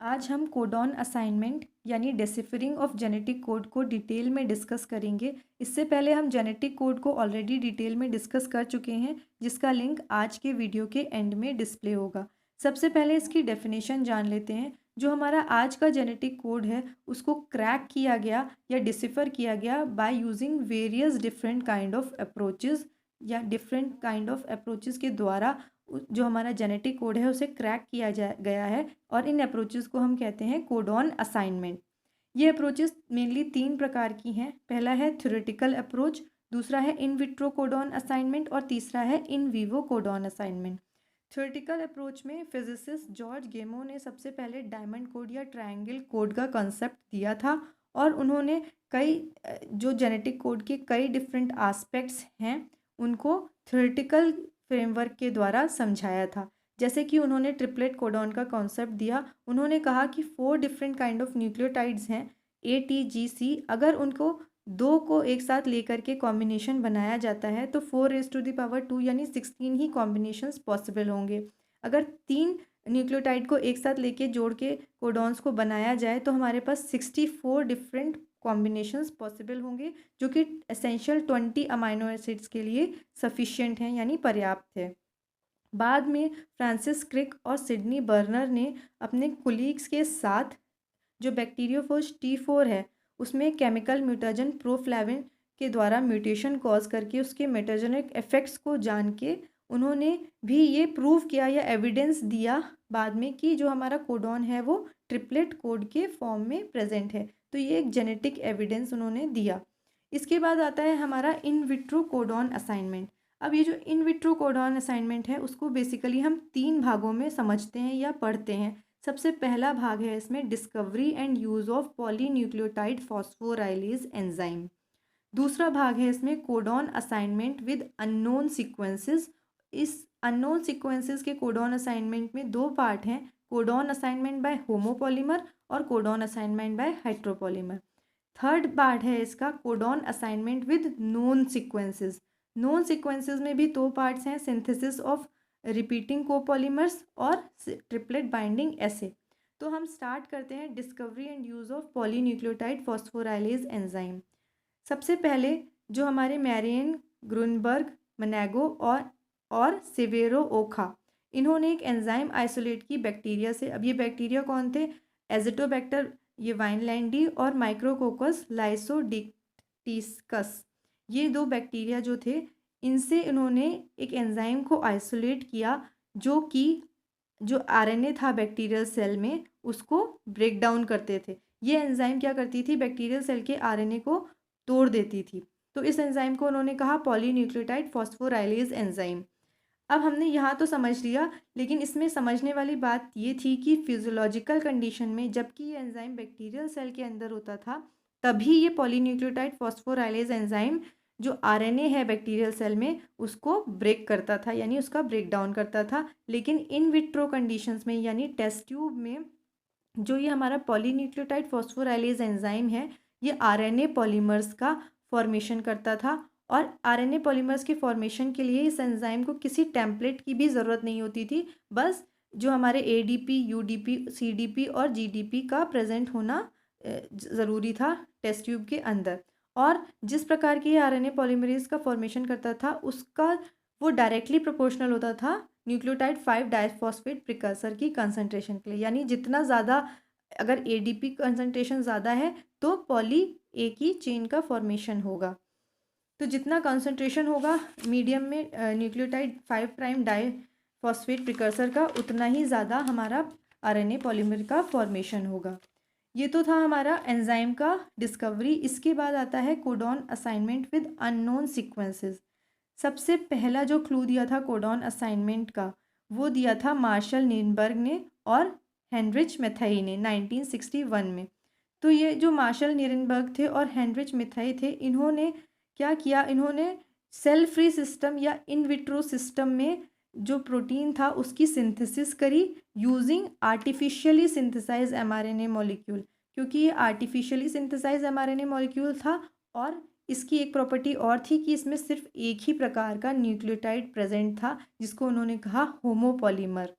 आज हम codon assignment यानी डेसिफरिंग ऑफ जेनेटिक कोड को डिटेल में डिस्कस करेंगे। इससे पहले हम जेनेटिक कोड को ऑलरेडी डिटेल में डिस्कस कर चुके हैं, जिसका लिंक आज के वीडियो के एंड में डिस्प्ले होगा। सबसे पहले इसकी डेफिनेशन जान लेते हैं। जो हमारा आज का जेनेटिक कोड है उसको क्रैक किया गया या डिसिफर किया गया by using various different kind of approaches या डिफरेंट काइंड ऑफ अप्रोचेस के द्वारा जो हमारा जेनेटिक कोड है उसे क्रैक किया गया है, और इन अप्रोचेस को हम कहते हैं कोडॉन असाइनमेंट। ये अप्रोचेस मेनली 3 प्रकार की हैं। पहला है थ्योरेटिकल अप्रोच, दूसरा है इन विट्रो कोडॉन असाइनमेंट और तीसरा है in vivo codon assignment. Theoretical approach में फिजिसिस्ट जॉर्ज गेमो ने सबसे पहले डायमंड कोड या ट्रायंगल कोड का कॉन्सेप्ट दिया था, और उन्होंने कई जो जेनेटिक कोड के कई डिफरेंट एस्पेक्ट्स हैं उनको थ्योरेटिकल फ्रेमवर्क के द्वारा समझाया था। जैसे कि उन्होंने ट्रिपलेट कोडॉन का कॉन्सेप्ट दिया। उन्होंने कहा कि 4 डिफरेंट काइंड ऑफ न्यूक्लियोटाइड्स हैं ATGC, अगर उनको 2 को एक साथ लेकर के कॉम्बिनेशन बनाया जाता है तो 4⁻² यानी 16 ही कॉम्बिनेशंस पॉसिबल होंगे। अगर 3 न्यूक्लियोटाइड को एक साथ लेके जोड़ के कोडॉन्स को बनाया जाए तो हमारे पास 64 डिफरेंट कॉम्बिनेशंस पॉसिबल होंगे, जो कि एसेंशियल 20 अमाइनो एसिड्स के लिए सफिशिएंट हैं यानी पर्याप्त है। बाद में फ्रांसिस क्रिक और सिडनी बर्नर ने अपने कुलीग्स के साथ जो बैक्टीरियोफोज T4 है उसमें केमिकल म्यूटाजन प्रोफ्लैविन के द्वारा म्यूटेशन कॉज करके उसके मेटाजेनिक इफेक्ट्स को जान के उन्होंने भी ये प्रूव किया या एविडेंस दिया बाद में कि जो हमारा कोडॉन है वो ट्रिपलेट कोड के फॉर्म में प्रेजेंट है। तो ये एक जेनेटिक एविडेंस उन्होंने दिया। इसके बाद आता है हमारा इन विट्रो कोडॉन असाइनमेंट। अब ये जो इन विट्रो कोडॉन असाइनमेंट है उसको बेसिकली हम 3 भागों में समझते हैं या पढ़ते हैं। सबसे पहला भाग है इसमें discovery and use of polynucleotide phosphorylase enzyme. दूसरा भाग है इसमें codon assignment with unknown sequences. इस अननोन सीक्वेंसेस के कोडॉन असाइनमेंट में 2 पार्ट हैं, कोडॉन असाइनमेंट बाय होमोपॉलीमर और codon assignment by hydropolymer. Third part है इसका codon assignment with known sequences. Known sequences में भी 2 पार्ट्स हैं, सिंथेसिस ऑफ रिपीटिंग कोपॉलीमर्स और ट्रिपलेट बाइंडिंग एसे। तो हम स्टार्ट करते हैं discovery and use of polynucleotide phosphorylase enzyme. सबसे पहले जो हमारे मैरियन ग्रुनबर्ग, मनेगो और सेवेरो ओखा, इन्होंने एक एंजाइम आइसोलेट की बैक्टीरिया से। अब ये बैक्टीरिया कौन थे? एजिटोबैक्टर ये वाइनलैंडी और माइक्रोकोकस लाइसोडिक्टिसकस, ये 2 बैक्टीरिया जो थे इनसे इन्होंने एक एंजाइम को आइसोलेट किया, जो कि जो आरएनए था बैक्टीरियल सेल में उसको ब्रेक डाउन करते थे। ये एंजाइम क्या करती थी? बैक्टीरियल सेल के आरएनए को तोड़ देती थी। तो इस एंजाइम को उन्होंने कहा पॉलीन्यूक्लियोटाइड फॉस्फोराइलेज एंजाइम। अब हमने यहाँ तो समझ लिया, लेकिन इसमें समझने वाली बात ये थी कि फिजियोलॉजिकल कंडीशन में जबकि ये एंजाइम बैक्टीरियल सेल के अंदर होता था तभी ये पॉलीन्यूक्लियोटाइड फॉस्फोराइलेज एंजाइम जो आरएनए है बैक्टीरियल सेल में उसको ब्रेक करता था यानी उसका ब्रेक डाउन करता था। लेकिन इन विट्रो कंडीशंस में यानी टेस्ट ट्यूब में जो ये हमारा पॉलीन्यूक्लियोटाइड फॉस्फोराइलेज एंजाइम है ये आरएनए पॉलीमर्स का फॉर्मेशन करता था, और आरएनए पॉलीमर्स के फॉर्मेशन के लिए इस एंजाइम को किसी टेम्पलेट की भी ज़रूरत नहीं होती थी। बस जो हमारे ADP, UDP, CDP और GDP का प्रेजेंट होना ज़रूरी था टेस्ट ट्यूब के अंदर। और जिस प्रकार की आरएनए पॉलीमरेज का फॉर्मेशन करता था उसका वो डायरेक्टली प्रोपोर्शनल होता था न्यूक्लियोटाइड 5 डाइफॉस्फेट प्रिकर्सर की कंसंट्रेशन के लिए। यानी जितना ज़्यादा अगर ADP कंसंट्रेशन ज़्यादा है तो पॉली ए की चेन का फॉर्मेशन होगा। तो जितना कंसंट्रेशन होगा मीडियम में न्यूक्लियोटाइड 5 प्राइम डाइफॉस्फेट प्रिकर्सर का उतना ही ज़्यादा हमारा आरएनए पॉलीमर का फॉर्मेशन होगा। ये तो था हमारा एंजाइम का डिस्कवरी। इसके बाद आता है codon assignment with unknown sequences. सबसे पहला जो क्लू दिया था कोडॉन असाइनमेंट का वो दिया था मार्शल नीरनबर्ग ने और हेनरिच मेथाई ने 1961 में। तो ये जो मार्शल नीरनबर्ग थे और हेनरिच मेथाई थे, इन्होंने क्या किया? इन्होंने सेल फ्री सिस्टम या इन विट्रो सिस्टम में जो प्रोटीन था उसकी सिंथेसिस करी using artificially synthesize mRNA molecule. क्योंकि ये आर्टिफिशियली सिंथेसाइज mRNA मॉलिक्यूल था और इसकी एक प्रॉपर्टी और थी कि इसमें सिर्फ एक ही प्रकार का न्यूक्लियोटाइड प्रेजेंट था जिसको उन्होंने कहा होमोपॉलीमर।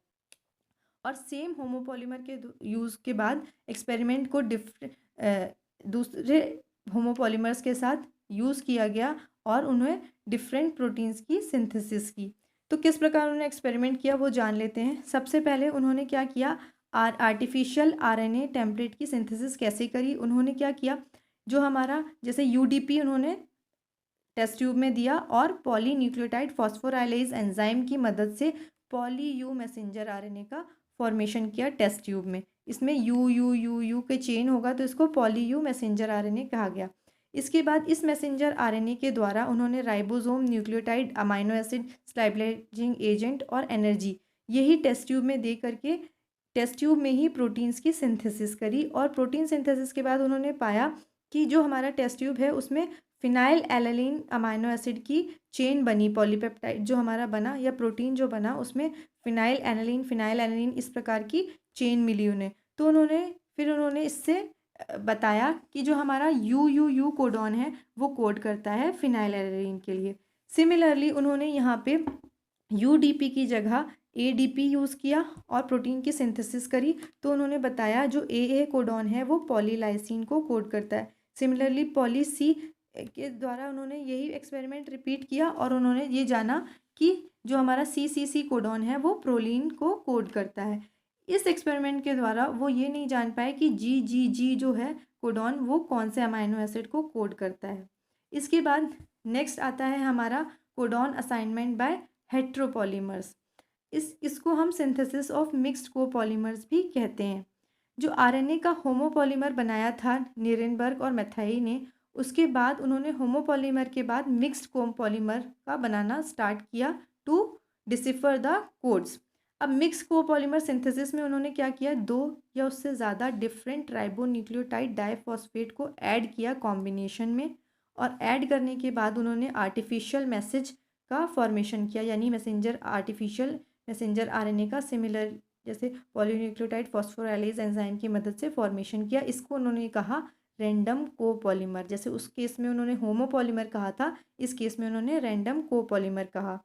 और सेम होमोपॉलीमर के यूज़ के बाद एक्सपेरिमेंट को दूसरे होमोपॉलीमर्स के साथ यूज़ किया गया और उन्हें डिफरेंट प्रोटीन्स की सिंथेसिस की। तो किस प्रकार उन्होंने एक्सपेरिमेंट किया वो जान लेते हैं। सबसे पहले उन्होंने क्या किया, आर्टिफिशियल आरएनए टेम्पलेट की सिंथेसिस कैसे करी। उन्होंने क्या किया, जो हमारा जैसे यूडीपी उन्होंने टेस्ट ट्यूब में दिया और पॉलीन्यूक्लियोटाइड फॉस्फोराइलेज एंजाइम की मदद से पॉली यू मैसेंजर आरएनए का फॉर्मेशन किया टेस्ट ट्यूब में। इसमें यू यू यू यू के चेन होगा तो इसको पॉली यू मैसेंजर आरएनए कहा गया। इसके बाद इस मैसेंजर आरएनए के द्वारा उन्होंने ribosome, nucleotide, amino acid, stabilising agent और एनर्जी यही टेस्ट ट्यूब में दे करके टेस्ट ट्यूब में ही प्रोटीन्स की सिंथेसिस करी। और प्रोटीन सिंथेसिस के बाद उन्होंने पाया कि जो हमारा टेस्ट ट्यूब है उसमें फिनाइल एलानिन अमाइनो एसिड की चेन बनी, पॉलीपेप्टाइड जो हमारा बना या प्रोटीन जो बना उसमें फिनाइल एलानिन इस प्रकार की चेन मिली उन्हें। तो उन्होंने इससे बताया कि जो हमारा यू कोडॉन है वो कोड करता है फिनाइल एलानिन के लिए। सिमिलरली उन्होंने यहाँ पे यूडीपी की जगह एडीपी यूज़ किया और प्रोटीन की सिंथेसिस करी। तो उन्होंने बताया जो ए कोडॉन है वो पॉलीलाइसिन को कोड करता है। सिमिलरली पॉली सी के द्वारा उन्होंने यही एक्सपेरिमेंट रिपीट किया और उन्होंने ये जाना कि जो हमारा सी कोडॉन है वो प्रोलीन को कोड करता है। इस एक्सपेरिमेंट के द्वारा वो ये नहीं जान पाए कि जी जो है कोडॉन वो कौन से अमाइनो एसिड को कोड करता है। इसके बाद नेक्स्ट आता है हमारा कोडॉन असाइनमेंट बाय हेट्रोपॉलीमर्स। इसको हम सिंथेसिस ऑफ मिक्स्ड कोपॉलीमर्स भी कहते हैं। जो आरएनए का होमोपॉलीमर बनाया था नीरेनबर्ग और मैथाई ने, उसके बाद उन्होंने होमोपॉलीमर के बाद मिक्स्ड कोपॉलीमर का बनाना स्टार्ट किया टू डिसिफर द कोड्स। अब मिक्स कोपॉलीमर सिंथेसिस में उन्होंने क्या किया, 2 या उससे ज़्यादा डिफरेंट राइबोन्यूक्लियोटाइड डाइफॉस्फेट को ऐड किया कॉम्बिनेशन में। और ऐड करने के बाद उन्होंने आर्टिफिशियल मैसेज का फॉर्मेशन किया, यानी आर्टिफिशियल मैसेंजर आरएनए का सिमिलर जैसे पॉलीन्यूक्लियोटाइड फॉस्फोराइलेज एंजाइम की मदद से फॉर्मेशन किया। इसको उन्होंने कहा रैंडम कोपॉलीमर। जैसे उस केस में उन्होंने होमोपॉलीमर कहा था, इस केस में उन्होंने रैंडम कोपॉलीमर कहा।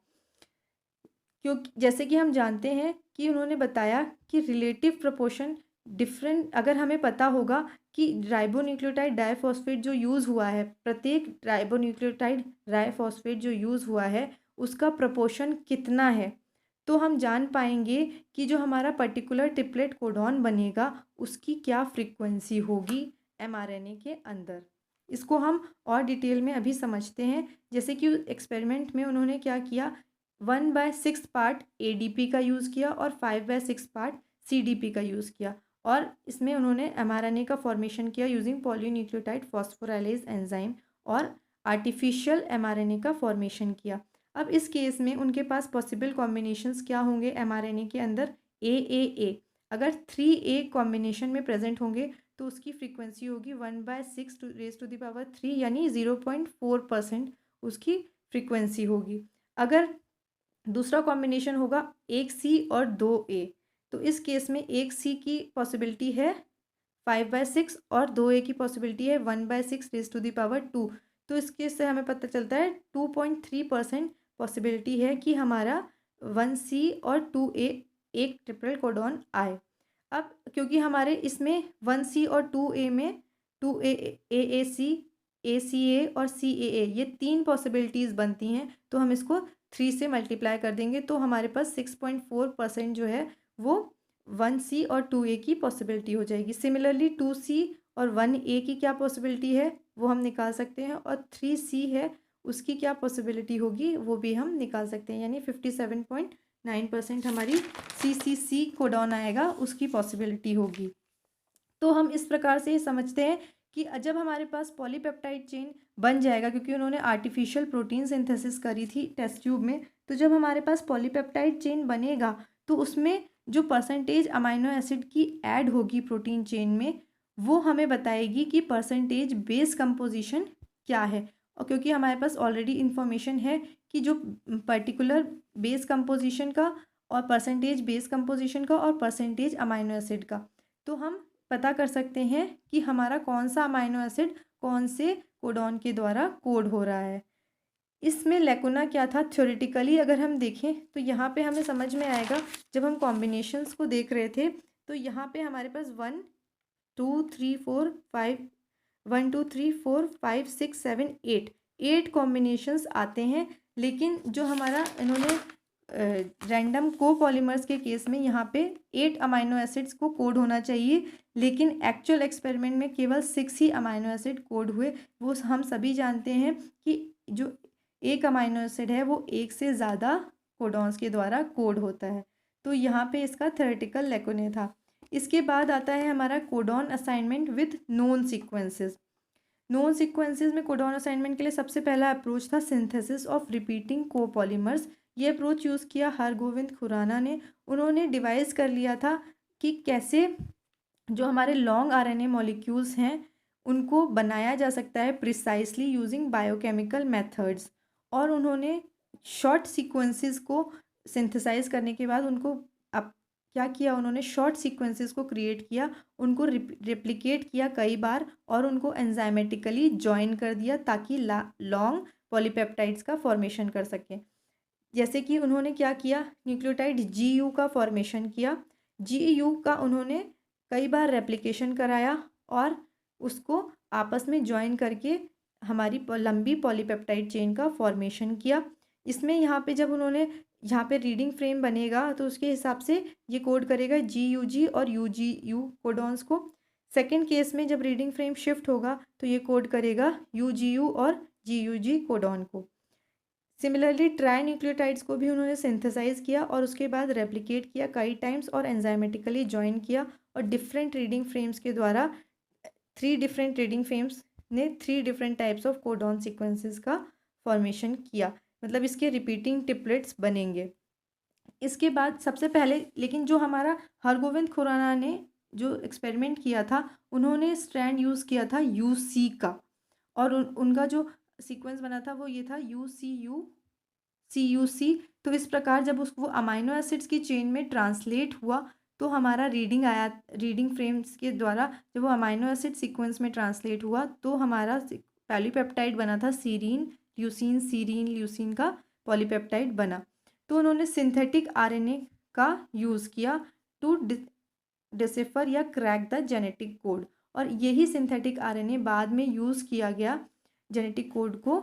क्योंकि जैसे कि हम जानते हैं कि उन्होंने बताया कि रिलेटिव प्रोपोर्शन डिफरेंट, अगर हमें पता होगा कि राइबोन्यूक्लियोटाइड डाइफॉस्फेट जो यूज़ हुआ है, प्रत्येक राइबोन्यूक्लियोटाइड डाइफॉस्फेट जो यूज़ हुआ है उसका प्रोपोर्शन कितना है, तो हम जान पाएंगे कि जो हमारा पर्टिकुलर ट्रिपलेट कोडॉन बनेगा उसकी क्या फ्रीक्वेंसी होगी एमआरएनए के अंदर। इसको हम और डिटेल में अभी समझते हैं। जैसे कि एक्सपेरिमेंट में उन्होंने क्या किया, 1/6 पार्ट एडीपी का यूज़ किया और 5/6 पार्ट सीडीपी का यूज़ किया। और इसमें उन्होंने एमआरएनए का फॉर्मेशन किया यूजिंग पॉलीन्यूक्लियोटाइड फॉस्फोराइलेज एंजाइम और आर्टिफिशियल एमआरएनए का फॉर्मेशन किया। अब इस केस में उनके पास पॉसिबल कॉम्बिनेशंस क्या होंगे एमआरएनए के अंदर, ए। अगर 3A कॉम्बिनेशन में प्रेजेंट होंगे तो उसकी फ्रीक्वेंसी होगी 1/6 यानी 0.4% उसकी फ्रीक्वेंसी होगी। अगर दूसरा कॉम्बिनेशन होगा 1C और 2A, तो इस केस में 1C की पॉसिबिलिटी है 5/6 और 2A की पॉसिबिलिटी है 1/6 तो इस केस से हमें पता चलता है 2.3% पॉसिबिलिटी है कि हमारा 1C और 2A एक ट्रिपल कोडॉन आए। अब क्योंकि हमारे इसमें 1C और 2A में 2A AAC ACA और CAA ये 3 पॉसिबिलिटीज़ बनती हैं, तो हम इसको 3 से मल्टीप्लाई कर देंगे तो हमारे पास 6.4% जो है वो 1C और 2A की पॉसिबिलिटी हो जाएगी। सिमिलरली 2C और 1A की क्या पॉसिबिलिटी है वो हम निकाल सकते हैं, और 3C है उसकी क्या पॉसिबिलिटी होगी वो भी हम निकाल सकते हैं, यानी 57.9% हमारी CCC कोडॉन आएगा उसकी पॉसिबिलिटी होगी। तो हम इस प्रकार से समझते हैं कि जब हमारे पास पॉलीपेप्टाइड चेन बन जाएगा, क्योंकि उन्होंने आर्टिफिशियल प्रोटीन सिंथेसिस करी थी टेस्ट ट्यूब में, तो जब हमारे पास पॉलीपेप्टाइड चेन बनेगा तो उसमें जो परसेंटेज अमाइनो एसिड की ऐड होगी प्रोटीन चेन में वो हमें बताएगी कि परसेंटेज बेस कंपोजिशन क्या है। और क्योंकि हमारे पास ऑलरेडी इन्फॉर्मेशन है कि जो पर्टिकुलर बेस कंपोजिशन का और परसेंटेज बेस कंपोजिशन का और परसेंटेज अमाइनो एसिड का, तो हम पता कर सकते हैं कि हमारा कौन सा अमाइनो एसिड कौन से कोडॉन के द्वारा कोड हो रहा है। इसमें लेकुना क्या था, थ्योरेटिकली अगर हम देखें तो यहाँ पे हमें समझ में आएगा, जब हम कॉम्बिनेशंस को देख रहे थे तो यहाँ पे हमारे पास 8 कॉम्बिनेशंस आते हैं। लेकिन जो हमारा इन्होंने रैंडम कोपॉलीमर्स के केस में यहाँ पे 8 अमाइनो एसिड्स को कोड होना चाहिए, लेकिन एक्चुअल एक्सपेरिमेंट में केवल 6 ही अमाइनो एसिड कोड हुए। वो हम सभी जानते हैं कि जो एक अमाइनो एसिड है वो एक से ज़्यादा कोडॉन्स के द्वारा कोड होता है। तो यहाँ पे इसका थ्योरेटिकल लेकुने था। इसके बाद आता है हमारा codon assignment with known sequences. Known sequences में कोडॉन असाइनमेंट के लिए सबसे पहला अप्रोच था सिंथेसिस ऑफ रिपीटिंग कोपॉलीमर्स। ये अप्रोच यूज़ किया हरगोविंद खुराना ने। उन्होंने डिवाइस कर लिया था कि कैसे जो हमारे लॉन्ग आरएनए मॉलिक्यूल्स हैं उनको बनाया जा सकता है प्रिसाइसली यूजिंग बायोकेमिकल मेथड्स। और उन्होंने शॉर्ट सीक्वेंसेस को सिंथेसाइज करने के बाद उनको अब क्या किया, उन्होंने शॉर्ट सीक्वेंसेस को क्रिएट किया, उनको रेप्लिकेट किया कई बार और उनको एंजाइमेटिकली जॉइन कर दिया ताकि लॉन्ग पॉलीपेप्टाइड्स का फॉर्मेशन कर सकें। जैसे कि उन्होंने क्या किया, न्यूक्लियोटाइड GU का फॉर्मेशन किया। GU का उन्होंने कई बार रेप्लिकेशन कराया और उसको आपस में जॉइन करके हमारी लंबी पॉलीपेप्टाइड चेन का फॉर्मेशन किया। इसमें यहाँ पे जब उन्होंने यहाँ पे रीडिंग फ्रेम बनेगा तो उसके हिसाब से ये कोड करेगा GUG और UGU कोडॉन्स को। सेकेंड केस में जब रीडिंग फ्रेम शिफ्ट होगा तो ये कोड करेगा UGU और GUG कोडॉन को। सिमिलरली ट्राई न्यूक्लियोटाइड्स को भी उन्होंने सिंथेसाइज किया और उसके बाद रेप्लिकेट किया कई टाइम्स और एंजाइमेटिकली जॉइन किया और डिफरेंट रीडिंग फ्रेम्स के द्वारा 3 डिफरेंट रीडिंग फ्रेम्स ने 3 different types of codon sequences का फॉर्मेशन किया। मतलब इसके रिपीटिंग ट्रिपलेट्स बनेंगे। इसके बाद सबसे पहले लेकिन जो हमारा हरगोविंद खुराना ने जो एक्सपेरिमेंट किया था उन्होंने स्ट्रैंड यूज़ किया था UC का और उनका जो सीक्वेंस बना था वो ये था UCU CUC। तो इस प्रकार जब वो अमाइनो एसिड्स की चेन में ट्रांसलेट हुआ तो हमारा रीडिंग आया, रीडिंग फ्रेम्स के द्वारा जब वो अमाइनो एसिड सीक्वेंस में ट्रांसलेट हुआ तो हमारा पॉलीपेप्टाइड बना था सीरीन ल्यूसीन, सीरीन ल्यूसीन का पॉलीपेप्टाइड बना। तो उन्होंने सिंथेटिक RNA का यूज़ किया टू डिसिफर या क्रैक द जेनेटिक कोड और यही सिंथेटिक RNA बाद में यूज़ किया गया जेनेटिक कोड को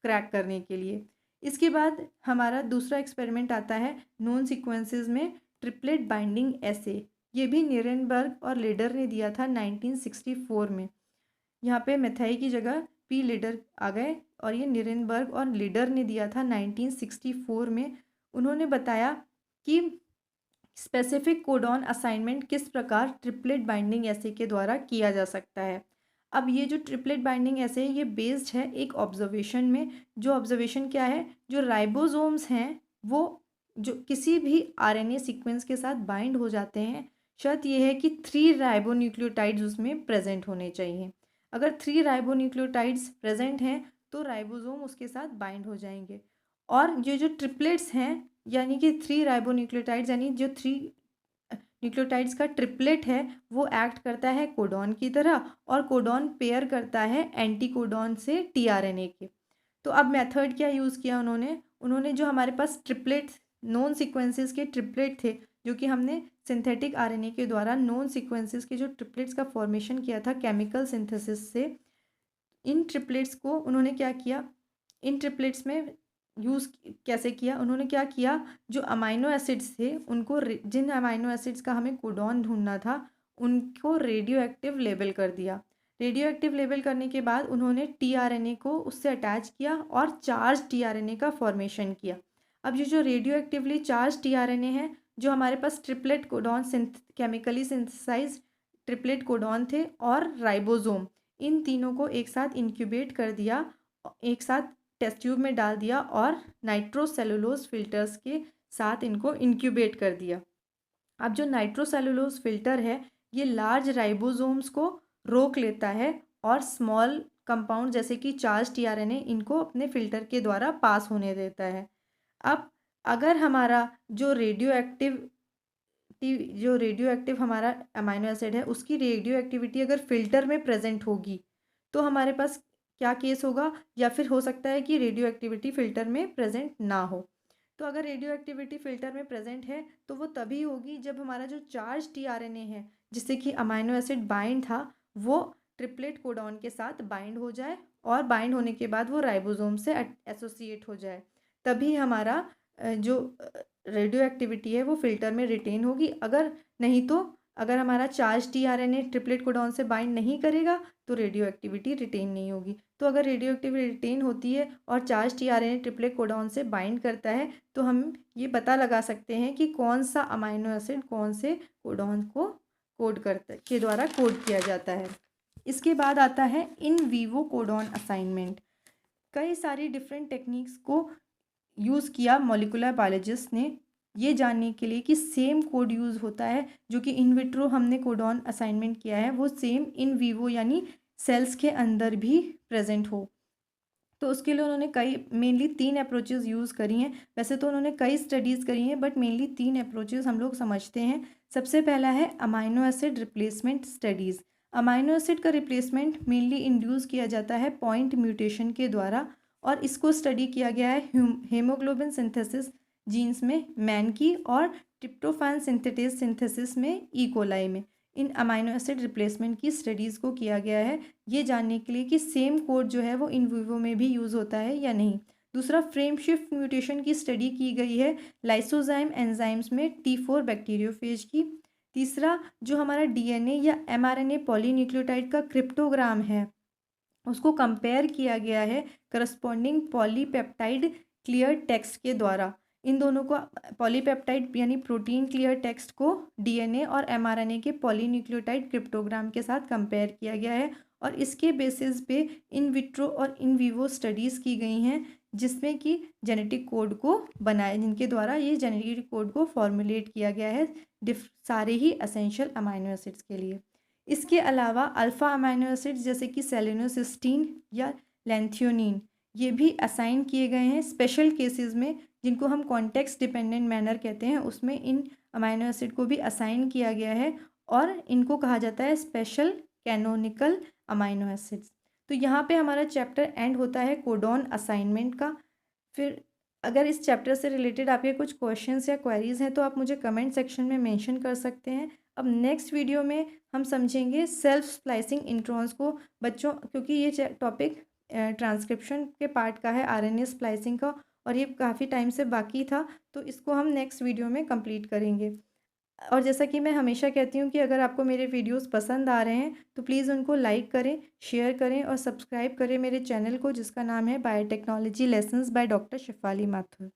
क्रैक करने के लिए। इसके बाद हमारा दूसरा एक्सपेरिमेंट आता है नोन सीक्वेंसेस में ट्रिपलेट बाइंडिंग एसे। ये भी निरेनबर्ग और लीडर ने दिया था 1964 में। यहाँ पे मेथाई की जगह P लीडर आ गए और ये निरेनबर्ग और लीडर ने दिया था 1964 में। उन्होंने बताया कि स्पेसिफिक कोडॉन असाइनमेंट किस प्रकार ट्रिपलेट बाइंडिंग एसे के द्वारा किया जा सकता है। अब ये जो ट्रिपलेट बाइंडिंग ऐसे है ये बेस्ड है एक ऑब्जर्वेशन में। जो ऑब्जर्वेशन क्या है, जो राइबोसोम्स हैं वो जो किसी भी RNA सीक्वेंस के साथ बाइंड हो जाते हैं, शर्त यह है कि 3 राइबोन्यूक्लियोटाइड्स उसमें प्रेजेंट होने चाहिए। अगर 3 राइबोन्यूक्लियोटाइड्स प्रेजेंट हैं तो राइबोसोम उसके साथ बाइंड हो जाएंगे। और ये जो ट्रिपलेट्स हैं यानी कि 3 राइबोन्यूक्लियोटाइड्स यानी जो 3 न्यूक्लियोटाइड्स का ट्रिपलेट है वो एक्ट करता है कोडॉन की तरह और कोडॉन पेयर करता है एंटी कोडॉन से tRNA के। तो अब मेथड क्या यूज़ किया उन्होंने जो हमारे पास ट्रिपलेट नॉन सीक्वेंसेस के ट्रिपलेट थे जो कि हमने सिंथेटिक RNA के द्वारा नॉन सीक्वेंसेस के जो ट्रिपलेट्स का फॉर्मेशन किया था केमिकल सिंथेसिस से, इन ट्रिपलेट्स को उन्होंने क्या किया, इन ट्रिपलेट्स में यूज़ कैसे किया, उन्होंने क्या किया, जो अमाइनो एसिड्स थे उनको जिन अमाइनो एसिड्स का हमें कोडॉन ढूंढना था उनको रेडियो एक्टिव लेबल कर दिया। रेडियो एक्टिव लेबल करने के बाद उन्होंने tRNA को उससे अटैच किया और चार्ज tRNA का फॉर्मेशन किया। अब ये जो रेडियो एक्टिवली चार्ज tRNA है, जो हमारे पास triplet codon chemically synthesise triplet codon थे और राइबोसोम, इन तीनों को एक साथ इंक्यूबेट कर दिया, एक साथ टेस्ट ट्यूब में डाल दिया और नाइट्रोसेलुलोज फिल्टर्स के साथ इनको इंक्यूबेट कर दिया। अब जो नाइट्रोसेलुलोज फिल्टर है ये लार्ज राइबोसोम्स को रोक लेता है और स्मॉल कंपाउंड जैसे कि चार्ज tRNA इनको अपने फिल्टर के द्वारा पास होने देता है। अब अगर हमारा जो रेडियो एक्टिव हमारा अमाइनो एसिड है उसकी रेडियो एक्टिविटी अगर फिल्टर में प्रेजेंट होगी तो हमारे पास क्या केस होगा, या फिर हो सकता है कि रेडियो एक्टिविटी फ़िल्टर में प्रेजेंट ना हो। तो अगर रेडियो एक्टिविटी फ़िल्टर में प्रेजेंट है तो वो तभी होगी जब हमारा जो चार्ज टीआरएनए है जिससे कि अमाइनो एसिड बाइंड था वो ट्रिपलेट कोडॉन के साथ बाइंड हो जाए, और बाइंड होने के बाद वो राइबोसोम से एसोसिएट हो जाए, तभी हमारा जो रेडियो एक्टिविटी है वो फ़िल्टर में रिटेन होगी। अगर नहीं तो अगर हमारा चार्ज टीआरएनए ट्रिपलेट कोडॉन से बाइंड नहीं करेगा तो रेडियो एक्टिविटी रिटेन नहीं होगी। तो अगर रेडियो एक्टिविटी रिटेन होती है और चार्ज टीआरएनए ट्रिपलेट कोडॉन से बाइंड करता है तो हम ये पता लगा सकते हैं कि कौन सा अमाइनो एसिड कौन से कोडॉन को कोड करता के द्वारा कोड किया जाता है। इसके बाद आता है इन वीवो कोडॉन असाइनमेंट। कई सारी डिफरेंट टेक्निक्स को यूज़ किया मॉलिक्यूलर बायोलॉजिस्ट ने ये जानने के लिए कि सेम कोड यूज़ होता है जो कि इन विट्रो हमने कोडॉन असाइनमेंट किया है वो सेम इन वीवो यानी सेल्स के अंदर भी प्रेजेंट हो। तो उसके लिए उन्होंने कई मेनली 3 अप्रोचेज़ यूज़ करी हैं। वैसे तो उन्होंने कई स्टडीज़ करी हैं बट मेनली 3 अप्रोचेज़ हम लोग समझते हैं। सबसे पहला है amino acid replacement studies. Amino acid का रिप्लेसमेंट मेनली इंड्यूस किया जाता है पॉइंट म्यूटेशन के द्वारा, और इसको स्टडी किया गया है हेमोग्लोबिन सिंथेसिस जीन्स में मैन की और ट्रिप्टोफैन सिंथेटेज सिंथेसिस में ई कोलाई में। इन अमाइनो एसिड रिप्लेसमेंट की स्टडीज़ को किया गया है ये जानने के लिए कि सेम कोड जो है वो इन विवो में भी यूज़ होता है या नहीं। दूसरा फ्रेम शिफ्ट म्यूटेशन की स्टडी की गई है लाइसोजाइम एंजाइम्स में T4 बैक्टीरियोफेज की। तीसरा जो हमारा डीएनए या एमआरएनए पॉलीन्यूक्लियोटाइड का क्रिप्टोग्राम है उसको कंपेयर किया गया है करस्पॉन्डिंग पॉलीपेप्टाइड क्लियर टेक्स्ट के द्वारा। इन दोनों को पॉलीपेप्टाइड यानी प्रोटीन क्लियर टेक्स्ट को डीएनए और एमआरएनए के पॉलीन्यूक्लियोटाइड क्रिप्टोग्राम के साथ कंपेयर किया गया है, और इसके बेसिस पे इन विट्रो और इन विवो स्टडीज़ की गई हैं जिसमें कि जेनेटिक कोड को बनाए जिनके द्वारा ये जेनेटिक कोड को फॉर्मुलेट किया गया है सारे ही एसेंशियल अमाइनो एसिड्स के लिए। इसके अलावा अल्फ़ा अमाइनो एसिड्स जैसे कि सेलेनोसिस्टीन या लैंथियोनिन ये भी असाइन किए गए हैं स्पेशल केसेस में जिनको हम कॉन्टेक्स्ट डिपेंडेंट मैनर कहते हैं, उसमें इन अमाइनो एसिड को भी असाइन किया गया है और इनको कहा जाता है स्पेशल कैनोनिकल अमाइनो एसिड्स। तो यहाँ पे हमारा चैप्टर एंड होता है कोडॉन असाइनमेंट का। फिर अगर इस चैप्टर से रिलेटेड आपके कुछ क्वेश्चंस या क्वेरीज हैं तो आप मुझे कमेंट सेक्शन में मेंशन कर सकते हैं। अब नेक्स्ट वीडियो में हम समझेंगे सेल्फ स्प्लाइसिंग इंट्रॉन्स को बच्चों, क्योंकि ये टॉपिक ट्रांसक्रिप्शन के पार्ट का है आरएनए स्प्लाइसिंग का, और ये काफ़ी टाइम से बाकी था तो इसको हम नेक्स्ट वीडियो में कंप्लीट करेंगे। और जैसा कि मैं हमेशा कहती हूँ कि अगर आपको मेरे वीडियोस पसंद आ रहे हैं तो प्लीज़ उनको लाइक करें, शेयर करें और सब्सक्राइब करें मेरे चैनल को जिसका नाम है biotechnology lessons by doctor Shifali Mathur.